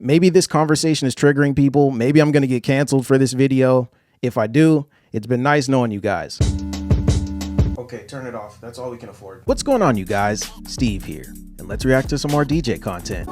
Maybe this conversation is triggering people. Maybe I'm going to get canceled for this video. If I do, it's been nice knowing you guys. Okay, turn it off. That's all we can afford. What's going on, you guys? Steve here, and let's react to some more DJ content.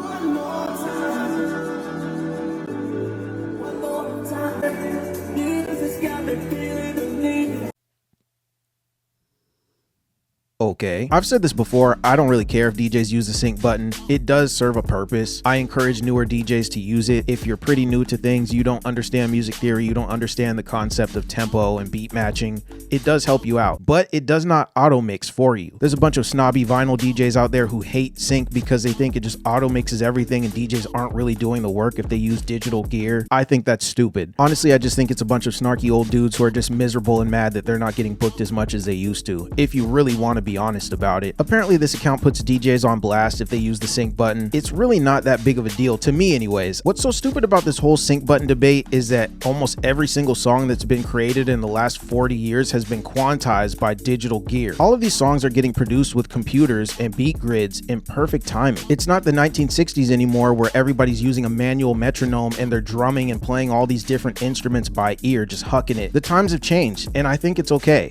Okay, I've said this before, I don't really care if DJs use the sync button. It does serve a purpose. I encourage newer DJs to use it. If you're pretty new to things, you don't understand music theory, you don't understand the concept of tempo and beat matching, it does help you out, but it does not auto mix for you. There's a bunch of snobby vinyl DJs out there who hate sync because they think it just auto mixes everything and DJs aren't really doing the work if they use digital gear. I think that's stupid. Honestly, I just think it's a bunch of snarky old dudes who are just miserable and mad that they're not getting booked as much as they used to. If you really want to be honest about it. Apparently this account puts DJs on blast if they use the sync button. It's really not that big of a deal to me anyways. What's so stupid about this whole sync button debate is that almost every single song that's been created in the last 40 years has been quantized by digital gear. All of these songs are getting produced with computers and beat grids in perfect timing. It's not the 1960s anymore where everybody's using a manual metronome and they're drumming and playing all these different instruments by ear, just hucking it. The times have changed and I think it's okay.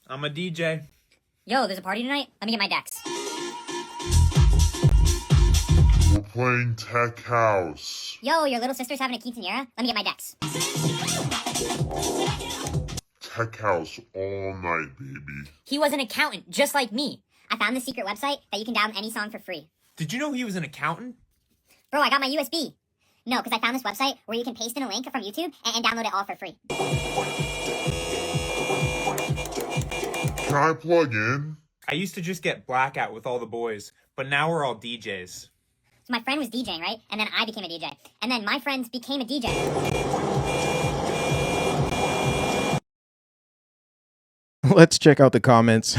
I'm a DJ. Yo, there's a party tonight? Let me get my decks. We're playing Tech House. Yo, your little sister's having a quinceanera? Let me get my decks. Tech House all night, baby. He was an accountant, just like me. I found this secret website that you can download any song for free. Did you know he was an accountant? Bro, I got my USB. No, because I found this website where you can paste in a link from YouTube and download it all for free. Can I plug in? I used to just get blackout with all the boys, but now we're all DJs. So my friend was DJing, right? And then I became a DJ. And then my friends became a DJ. Let's check out the comments.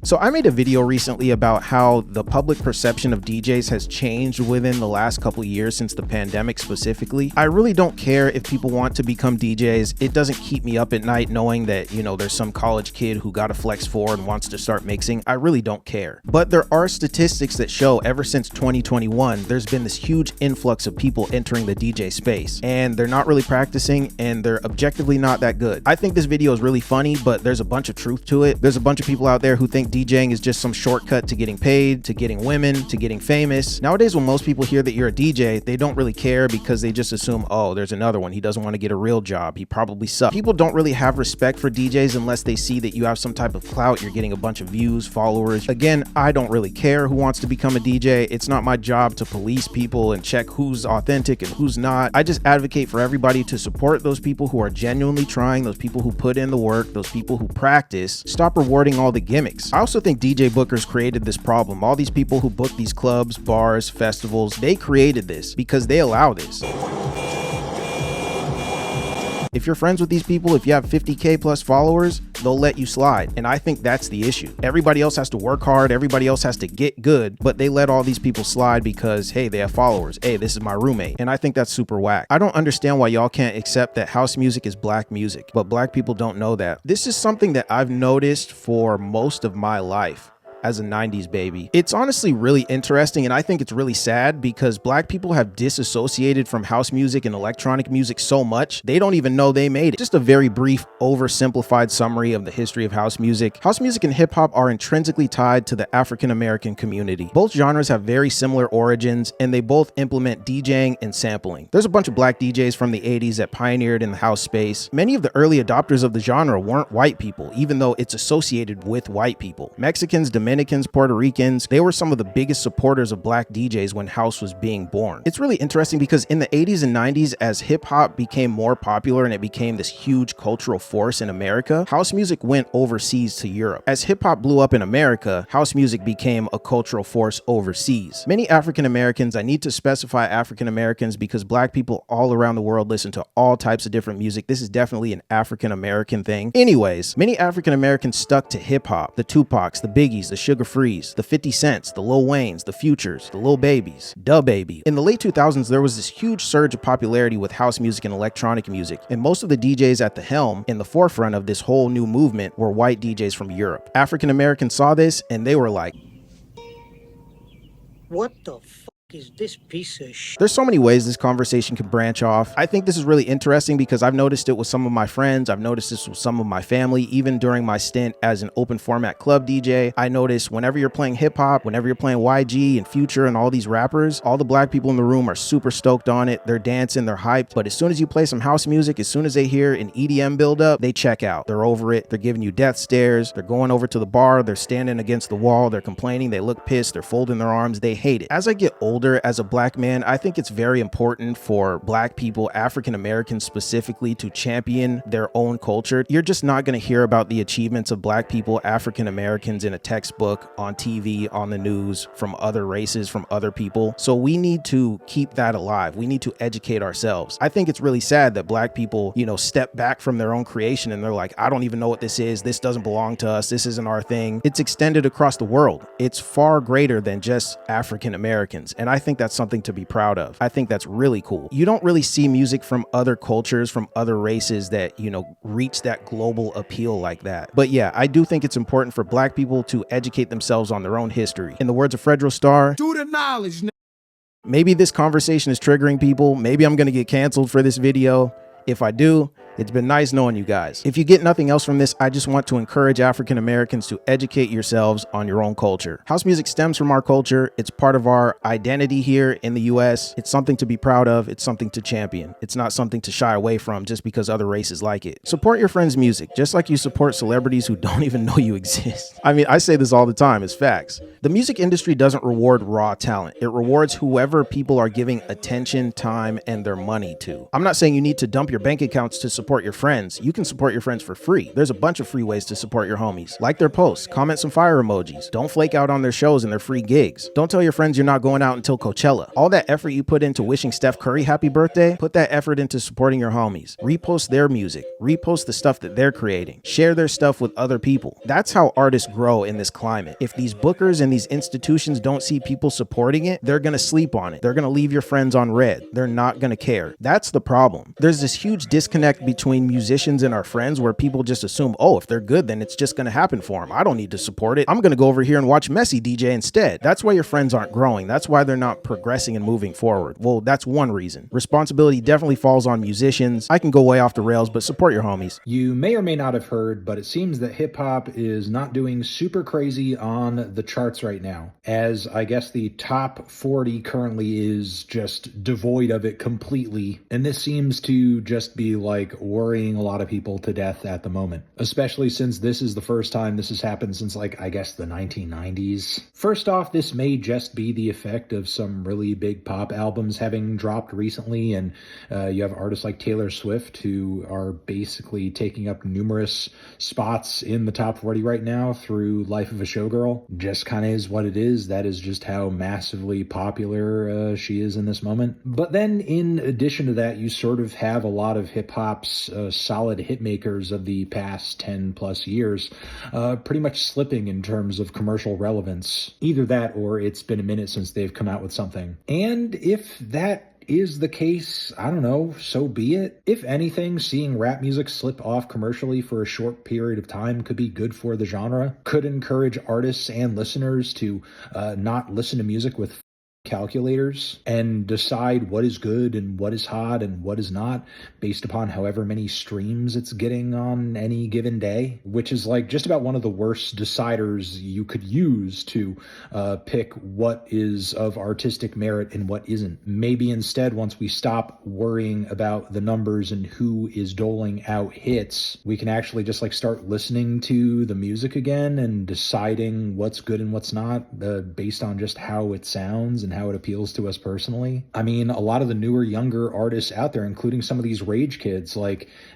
So I made a video recently about how the public perception of DJs has changed within the last couple of years since the pandemic specifically. I really don't care if people want to become DJs. It doesn't keep me up at night knowing that, you know, there's some college kid who got a Flex 4 and wants to start mixing. I really don't care. But there are statistics that show ever since 2021, there's been this huge influx of people entering the DJ space and they're not really practicing and they're objectively not that good. I think this video is really funny, but there's a bunch of truth to it. There's a bunch of people out there who think DJing is just some shortcut to getting paid, to getting women, to getting famous. Nowadays, when most people hear that you're a DJ, they don't really care because they just assume, oh, there's another one. He doesn't want to get a real job. He probably sucks. People don't really have respect for DJs unless they see that you have some type of clout. You're getting a bunch of views, followers. Again, I don't really care who wants to become a DJ. It's not my job to police people and check who's authentic and who's not. I just advocate for everybody to support those people who are genuinely trying, those people who put in the work, those people who practice. Stop rewarding all the gimmicks. I also think DJ bookers created this problem. All these people who book these clubs, bars, festivals, they created this because they allow this. If you're friends with these people, if you have 50K plus followers, they'll let you slide. And I think that's the issue. Everybody else has to work hard. Everybody else has to get good, but they let all these people slide because, hey, they have followers. Hey, this is my roommate. And I think that's super whack. I don't understand why y'all can't accept that house music is black music, but black people don't know that. This is something that I've noticed for most of my life. As a 90s baby. It's honestly really interesting and I think it's really sad because black people have disassociated from house music and electronic music so much they don't even know they made it. Just a very brief oversimplified summary of the history of house music. House music and hip hop are intrinsically tied to the African American community. Both genres have very similar origins and they both implement DJing and sampling. There's a bunch of black DJs from the 80s that pioneered in the house space. Many of the early adopters of the genre weren't white people, even though it's associated with white people. Mexicans, Dominicans, Puerto Ricans, they were some of the biggest supporters of black DJs when house was being born. It's really interesting because in the 80s and 90s, as hip hop became more popular and it became this huge cultural force in America, house music went overseas to Europe. As hip hop blew up in America, house music became a cultural force overseas. Many African Americans, I need to specify African Americans because black people all around the world listen to all types of different music. This is definitely an African American thing. Anyways, many African Americans stuck to hip hop, the Tupacs, the Biggies, the Sugar Frees, the 50 Cents, the Lil Waynes, the Futures, the Lil Babies, Da Baby. In the late 2000s, there was this huge surge of popularity with house music and electronic music, and most of the DJs at the helm in the forefront of this whole new movement were white DJs from Europe. African Americans saw this and they were like, what the fuck is this piece of shit? there's so many ways this conversation can branch off. I think this is really interesting because I've noticed it with some of my friends. I've noticed this with some of my family. Even during my stint as an open format club DJ, I notice whenever you're playing hip hop, whenever you're playing YG and Future and all these rappers, all the black people in the room are super stoked on it. They're dancing, they're hyped. But as soon as you play some house music, as soon as they hear an EDM build up, they check out. They're over it. They're giving you death stares. They're going over to the bar. They're standing against the wall. They're complaining. They look pissed. They're folding their arms. They hate it. As I get older as a black man, I think it's very important for black people, African Americans specifically, to champion their own culture. You're just not going to hear about the achievements of black people, African Americans in a textbook, on TV, on the news, from other races, from other people. So we need to keep that alive. We need to educate ourselves. I think it's really sad that black people, step back from their own creation and they're like, I don't even know what this is. This doesn't belong to us. This isn't our thing. It's extended across the world. It's far greater than just African Americans. And I think that's something to be proud of. I think that's really cool. You don't really see music from other cultures, from other races that, reach that global appeal like that. But yeah, I do think it's important for black people to educate themselves on their own history. In the words of Fredro Starr, do the knowledge. Maybe this conversation is triggering people. Maybe I'm going to get canceled for this video. If I do, it's been nice knowing you guys. If you get nothing else from this, I just want to encourage African Americans to educate yourselves on your own culture. House music stems from our culture. It's part of our identity here in the US. It's something to be proud of. It's something to champion. It's not something to shy away from just because other races like it. Support your friends' music, just like you support celebrities who don't even know you exist. I mean, I say this all the time, it's facts. The music industry doesn't reward raw talent. It rewards whoever people are giving attention, time, and their money to. I'm not saying you need to dump your bank accounts to support your friends. You can support your friends for free. There's a bunch of free ways to support your homies. Like their posts, comment some fire emojis. Don't flake out on their shows and their free gigs. Don't tell your friends you're not going out until Coachella. All that effort you put into wishing Steph Curry happy birthday, put that effort into supporting your homies. Repost their music. Repost the stuff that they're creating. Share their stuff with other people. That's how artists grow in this climate. If these bookers and these institutions don't see people supporting it, they're gonna sleep on it. They're gonna leave your friends on red. They're not gonna care. That's the problem. There's this huge disconnect between musicians and our friends where people just assume, oh, if they're good, then it's just gonna happen for them. I don't need to support it. I'm gonna go over here and watch Messi DJ instead. That's why your friends aren't growing. That's why they're not progressing and moving forward. Well, that's one reason. Responsibility definitely falls on musicians. I can go way off the rails, but support your homies. You may or may not have heard, but it seems that hip hop is not doing super crazy on the charts right now, as I guess the top 40 currently is just devoid of it completely. And this seems to just be like worrying a lot of people to death at the moment, especially since this is the first time this has happened since I guess the 1990s. First off, this may just be the effect of some really big pop albums having dropped recently, and you have artists like Taylor Swift who are basically taking up numerous spots in the top 40 right now through Life of a Showgirl. Just kind of is what it is. That is just how massively popular she is in this moment. But then in addition to that, you sort of have a lot of hip hop's solid hit makers of the past 10 plus years pretty much slipping in terms of commercial relevance. Either that or it's been a minute since they've come out with something. And if that is the case, I don't know, so be it. If anything, seeing rap music slip off commercially for a short period of time could be good for the genre, could encourage artists and listeners to not listen to music with calculators and decide what is good and what is hot and what is not based upon however many streams it's getting on any given day, which is like just about one of the worst deciders you could use to pick what is of artistic merit and what isn't. Maybe instead, once we stop worrying about the numbers and who is doling out hits, we can actually just start listening to the music again and deciding what's good and what's not based on just how it sounds and how it appeals to us personally. I mean, a lot of the newer, younger artists out there, including some of these rage kids,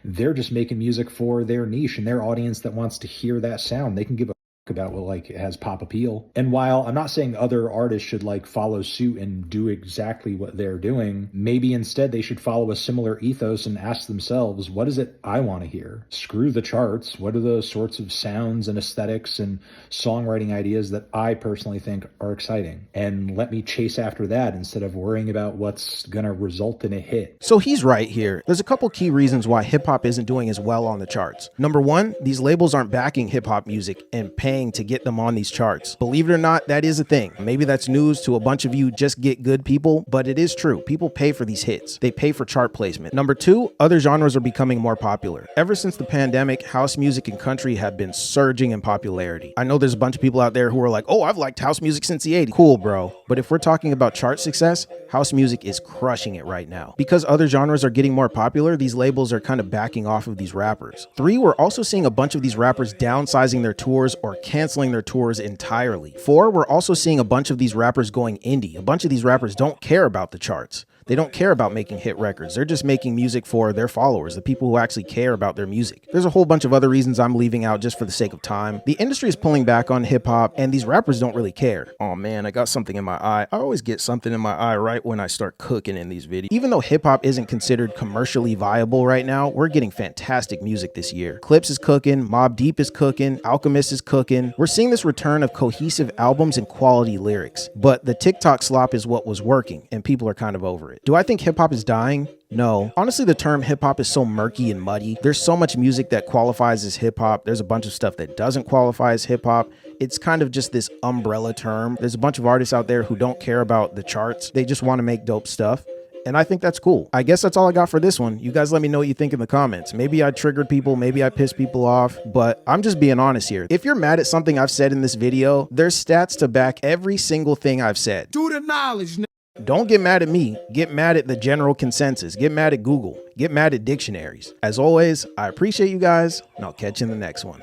they're just making music for their niche and their audience that wants to hear that sound. They can give a about what like has pop appeal. And while I'm not saying other artists should like follow suit and do exactly what they're doing, maybe instead they should follow a similar ethos and ask themselves, what is it I want to hear? Screw the charts. What are the sorts of sounds and aesthetics and songwriting ideas that I personally think are exciting? And let me chase after that instead of worrying about what's gonna result in a hit. So he's right here. There's a couple key reasons why hip hop isn't doing as well on the charts. Number one, these labels aren't backing hip hop music and paying to get them on these charts. Believe it or not, that is a thing. Maybe that's news to a bunch of you just get good people, but it is true. People pay for these hits. They pay for chart placement. Number two, other genres are becoming more popular. Ever since the pandemic, house music and country have been surging in popularity. I know there's a bunch of people out there who are like, oh, I've liked house music since the 80s. Cool, bro. But if we're talking about chart success, house music is crushing it right now. Because other genres are getting more popular, these labels are kind of backing off of these rappers. Three, we're also seeing a bunch of these rappers downsizing their tours or canceling their tours entirely. Four, we're also seeing a bunch of these rappers going indie. A bunch of these rappers don't care about the charts. They don't care about making hit records. They're just making music for their followers, the people who actually care about their music. There's a whole bunch of other reasons I'm leaving out just for the sake of time. The industry is pulling back on hip hop and these rappers don't really care. Oh man, I got something in my eye. I always get something in my eye right when I start cooking in these videos. Even though hip hop isn't considered commercially viable right now, we're getting fantastic music this year. Clips is cooking, Mobb Deep is cooking, Alchemist is cooking. We're seeing this return of cohesive albums and quality lyrics. But the TikTok slop is what was working and people are kind of over it. Do I think hip hop is dying? No. Honestly, the term hip hop is so murky and muddy. There's so much music that qualifies as hip hop. There's a bunch of stuff that doesn't qualify as hip hop. It's kind of just this umbrella term. There's a bunch of artists out there who don't care about the charts. They just want to make dope stuff. And I think that's cool. I guess that's all I got for this one. You guys let me know what you think in the comments. Maybe I triggered people, maybe I pissed people off, but I'm just being honest here. If you're mad at something I've said in this video, there's stats to back every single thing I've said. Do the knowledge. Don't get mad at me. Get mad at the general consensus. Get mad at Google. Get mad at dictionaries. As always, I appreciate you guys, and I'll catch you in the next one.